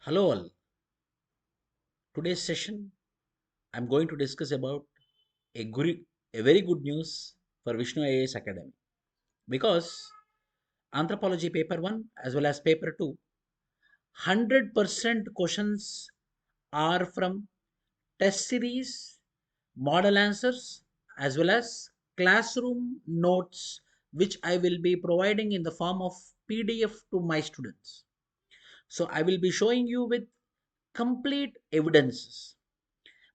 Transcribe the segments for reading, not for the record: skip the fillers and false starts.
Hello all. Today's session I'm going to discuss about a very good news for Vishnu IAS Academy because Anthropology paper 1 as well as paper 2 100% questions are from test series, model answers as well as classroom notes which I will be providing in the form of PDF to my students. So I will be showing you with complete evidences,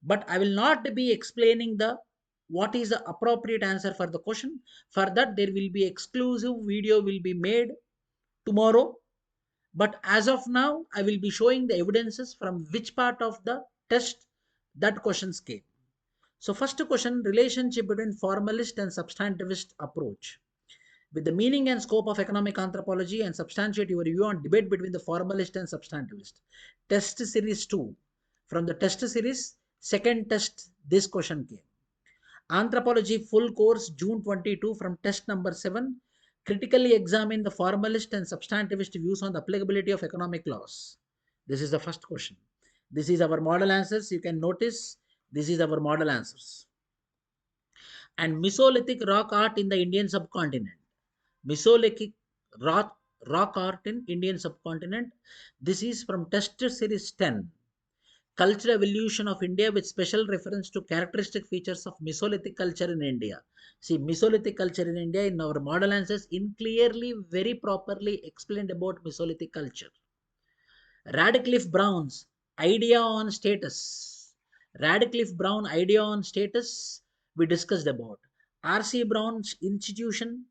but I will not be explaining the what is the appropriate answer for the question. For that there will be exclusive video will be made tomorrow, but as of now I will be showing the evidences from which part of the test that questions came. So first question, relationship between formalist and substantivist approach. With the meaning and scope of economic anthropology and substantiate your view on debate between the formalist and substantivist. Test series 2. From the test series, second test, this question came. Anthropology full course, June 22, from test number 7. Critically examine the formalist and substantivist views on the applicability of economic laws. This is the first question. This is our model answers. You can notice this is our model answers. And Mesolithic rock art in the Indian subcontinent. Mesolithic rock art in Indian subcontinent. This is from test series 10. Cultural evolution of India with special reference to characteristic features of Mesolithic culture in India. See, Mesolithic culture in India in our model answers in clearly, very properly explained about Mesolithic culture. Radcliffe Brown's idea on status. Radcliffe Brown idea on status we discussed about. R.C. Brown's institution,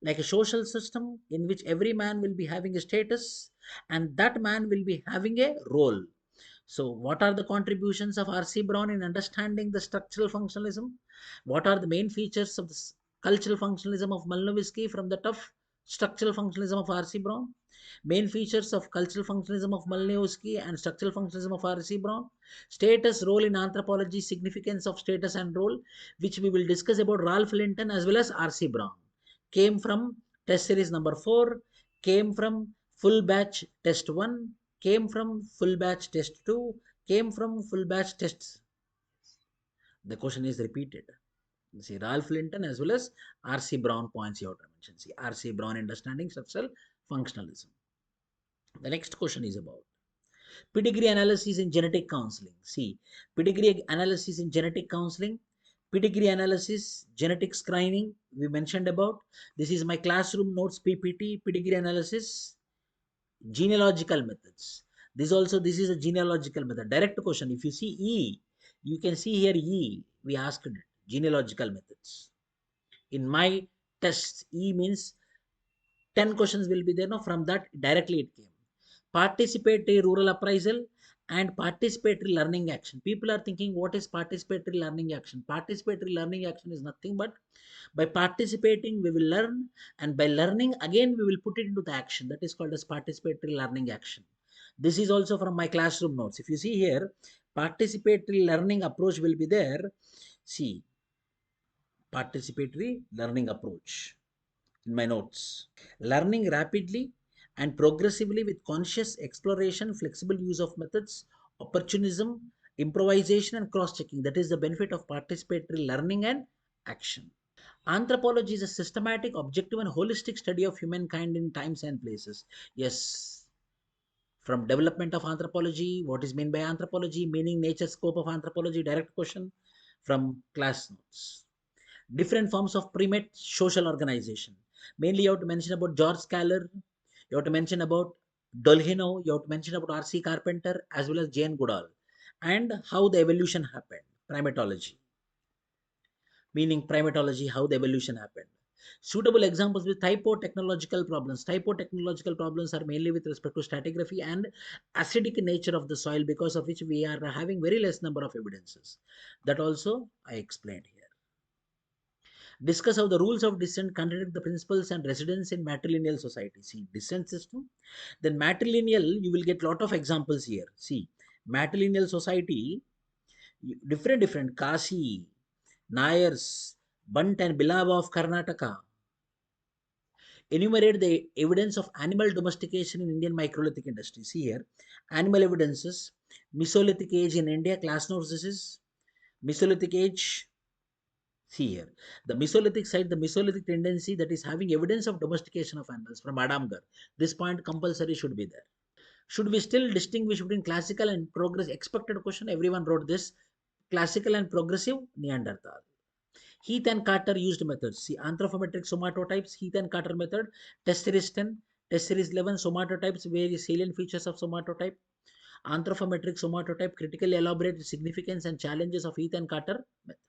like a social system in which every man will be having a status and that man will be having a role. So, what are the contributions of R.C. Brown in understanding the structural functionalism? What are the main features of the cultural functionalism of Malinowski from the tough structural functionalism of R.C. Brown? Main features of cultural functionalism of Malinowski and structural functionalism of R.C. Brown. Status, role in anthropology, significance of status and role, which we will discuss about Ralph Linton as well as R.C. Brown. Came from test series number 4, came from full batch test 1, came from full batch test 2, came from full batch tests. The question is repeated. See, Ralph Linton as well as R.C. Brown points you have to mention. See, R.C. Brown understanding structural functionalism. The next question is about pedigree analysis in genetic counseling. See, pedigree analysis in genetic counseling, pedigree analysis, genetic screening, we mentioned about. This is my classroom notes PPT, pedigree analysis, genealogical methods. This is a genealogical method. Direct question. If you see E, you can see here E, we asked it, genealogical methods. In my tests, E means 10 questions will be there. No, from that directly it came. Participatory rural appraisal and participatory learning action. People are thinking, what is participatory learning action? Participatory learning action is nothing but by participating we will learn, and by learning again we will put it into the action. That is called as participatory learning action. This is also from my classroom notes. If you see here, participatory learning approach will be there. See, participatory learning approach in my notes. Learning rapidly and progressively with conscious exploration, flexible use of methods, opportunism, improvisation, and cross checking. That is the benefit of participatory learning and action. Anthropology is a systematic, objective, and holistic study of humankind in times and places. Yes, from development of anthropology, what is meant by anthropology, meaning, nature, scope of anthropology, direct question from class notes. Different forms of primate social organization. Mainly you have to mention about George Scaler, you have to mention about Dolhino, you have to mention about R.C. Carpenter as well as Jane Goodall, and how the evolution happened, primatology, meaning primatology, how the evolution happened. Suitable examples with typo-technological problems. Typo-technological problems are mainly with respect to stratigraphy and acidic nature of the soil, because of which we are having very less number of evidences. That also I explained here. Discuss how the rules of descent contradict the principles and residence in matrilineal society. See, descent system, then matrilineal, you will get lot of examples here. See, matrilineal society, different Kasi, Nayars, Bunt and Bilaba of Karnataka. Enumerate the evidence of animal domestication in Indian microlithic industry. See here, animal evidences, Mesolithic age in India, class notes, this is Mesolithic age. See here, the Mesolithic side, the Mesolithic tendency that is having evidence of domestication of animals from Adamgar. This point compulsory should be there. Should we still distinguish between classical and progressive? Expected question, everyone wrote this. Classical and progressive Neanderthal. Heath and Carter used methods. See, anthropometric somatotypes, Heath and Carter method, test series 10, test series 11, somatotypes, various salient features of somatotype, anthropometric somatotype, critically elaborate significance and challenges of Heath and Carter method.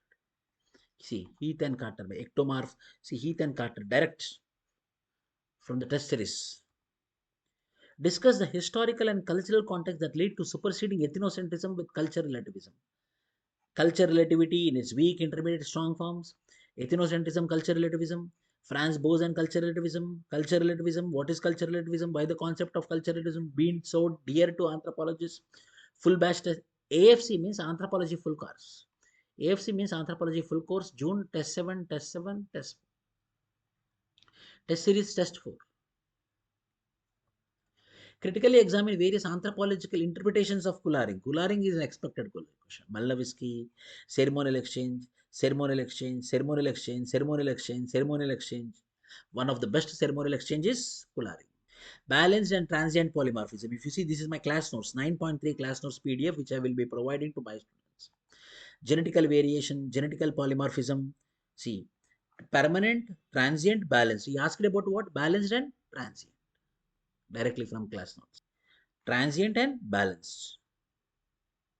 See, Heath and Carter, ectomorph, see, Heath and Carter, direct from the test series. Discuss the historical and cultural context that lead to superseding ethnocentrism with cultural relativism. Culture relativity in its weak, intermediate, strong forms, ethnocentrism, culture relativism, Franz Boas and culture relativism, what is culture relativism, why the concept of culture relativism being so dear to anthropologists, full batch test, AFC means anthropology full course. AFC means anthropology full course, June, test 7, test 7, test series, test 4. Critically examine various anthropological interpretations of collaring. Collaring is an expected question. Mallavsky, ceremonial exchange, ceremonial exchange, ceremonial exchange, ceremonial exchange, ceremonial exchange. One of the best ceremonial exchanges is collaring. Balanced and transient polymorphism. If you see, this is my class notes, 9.3 class notes PDF, which I will be providing to my students. Genetical variation, genetical polymorphism. See, permanent, transient, balanced. He asked about what? Balanced and transient. Directly from class notes. Transient and balanced.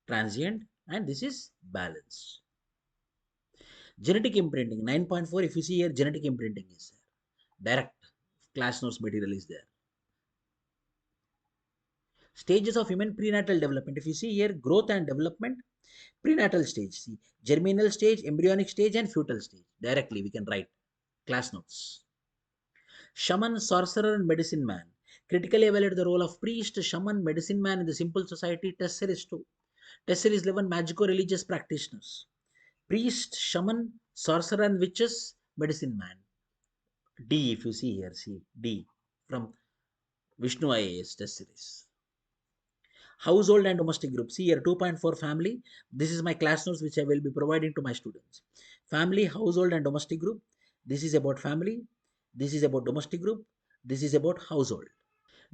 Transient and this is balanced. Genetic imprinting 9.4. If you see here, genetic imprinting is there. Direct class notes material is there. Stages of human prenatal development. If you see here, growth and development, prenatal stage. See, germinal stage, embryonic stage, and fetal stage. Directly we can write class notes. Shaman, sorcerer, and medicine man. Critically evaluate the role of priest, shaman, medicine man in the simple society. Test series 2. Test series 11. Magico religious practitioners. Priest, shaman, sorcerer, and witches, medicine man. D, if you see here, see D from Vishnu IAS test series. Household and domestic group. See here, 2.4 family. This is my class notes which I will be providing to my students. Family, household, and domestic group. This is about family. This is about domestic group. This is about household.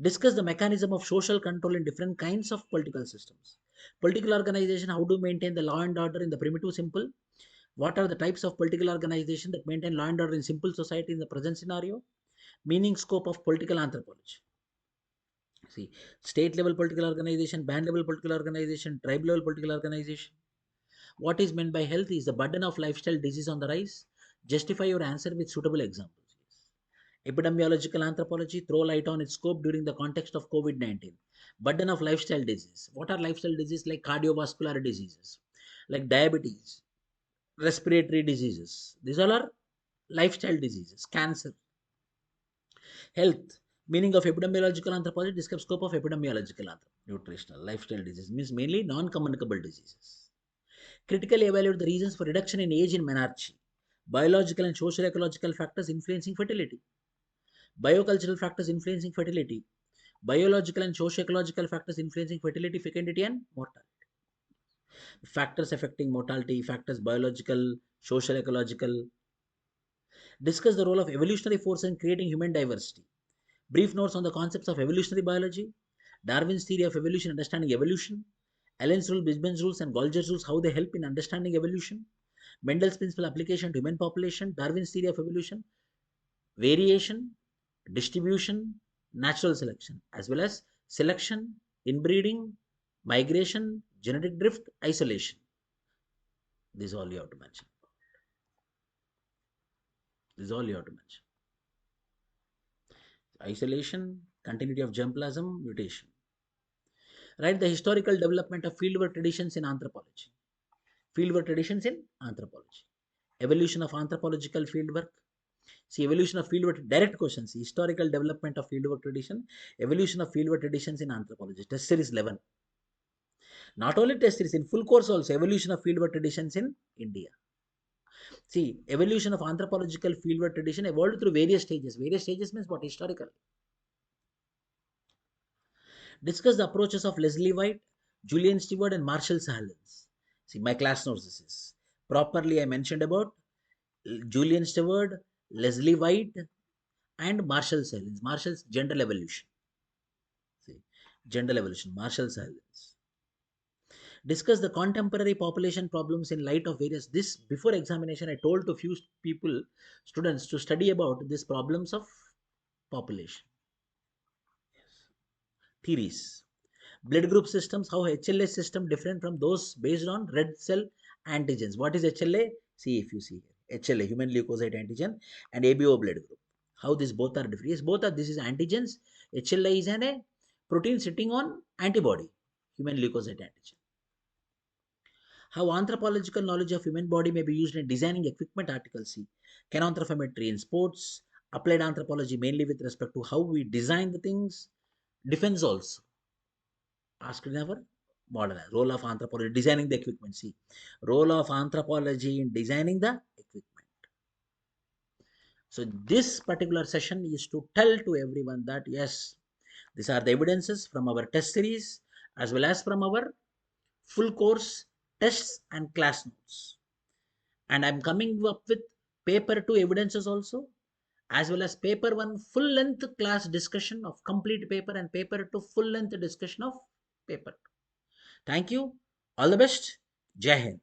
Discuss the mechanism of social control in different kinds of political systems. Political organization, how to maintain the law and order in the primitive simple. What are the types of political organization that maintain law and order in simple society in the present scenario? Meaning scope of political anthropology. See, state level political organization, band level political organization, tribe level political organization. What is meant by health is the burden of lifestyle disease on the rise. Justify your answer with suitable examples. Epidemiological anthropology, throw light on its scope during the context of COVID-19. Burden of lifestyle disease. What are lifestyle diseases? Like cardiovascular diseases, like diabetes, respiratory diseases. These all are lifestyle diseases, cancer, health. Meaning of epidemiological anthropology, describes scope of epidemiological anthropology. Nutritional, lifestyle disease means mainly non-communicable diseases. Critically evaluate the reasons for reduction in age in menarche. Biological and social ecological factors influencing fertility. Biocultural factors influencing fertility. Biological and socio-ecological factors influencing fertility, fecundity, and mortality. Factors affecting mortality, factors biological, social, ecological. Discuss the role of evolutionary force in creating human diversity. Brief notes on the concepts of evolutionary biology, Darwin's theory of evolution, understanding evolution, Allen's rule, Bisbeen's rules, and Golgi's rules, how they help in understanding evolution, Mendel's principle application to human population, Darwin's theory of evolution, variation, distribution, natural selection, as well as selection, inbreeding, migration, genetic drift, isolation. This is all you have to mention. This is all you have to mention. Isolation, continuity of germplasm, mutation. Write the historical development of fieldwork traditions in anthropology. Fieldwork traditions in anthropology. Evolution of anthropological fieldwork. See, evolution of fieldwork, direct questions. Historical development of fieldwork tradition. Evolution of fieldwork traditions in anthropology. Test series 11. Not only test series, in full course also, evolution of fieldwork traditions in India. See, evolution of anthropological fieldwork tradition evolved through various stages. Various stages means what? Historical. Discuss the approaches of Leslie White, Julian Stewart, and Marshall Sahlins. See, my class knows this is. Properly, I mentioned about Julian Stewart, Leslie White, and Marshall Sahlins. Marshall's general evolution. See, general evolution, Marshall Sahlins. Discuss the contemporary population problems in light of various. This before examination, I told to few people, students, to study about these problems of population. Theories. Blood group systems, how HLA system different from those based on red cell antigens. What is HLA? See if you see here. HLA, human leukocyte antigen, and ABO blood group. How these both are different? Yes, both are. This is antigens. HLA is a protein sitting on antibody, human leukocyte antigen. How anthropological knowledge of human body may be used in designing equipment. Article C. Cananthropometry in sports. Applied anthropology mainly with respect to how we design the things. Defense also asked in our model. Role of anthropology designing the equipment. See, role of anthropology in designing the equipment. So this particular session is to tell to everyone that yes, these are the evidences from our test series as well as from our full course tests and class notes. And I'm coming up with paper 2 evidences also, as well as paper 1 full length class discussion of complete paper, and paper 2 full length discussion of paper 2. Thank you. All the best. Jai Hind.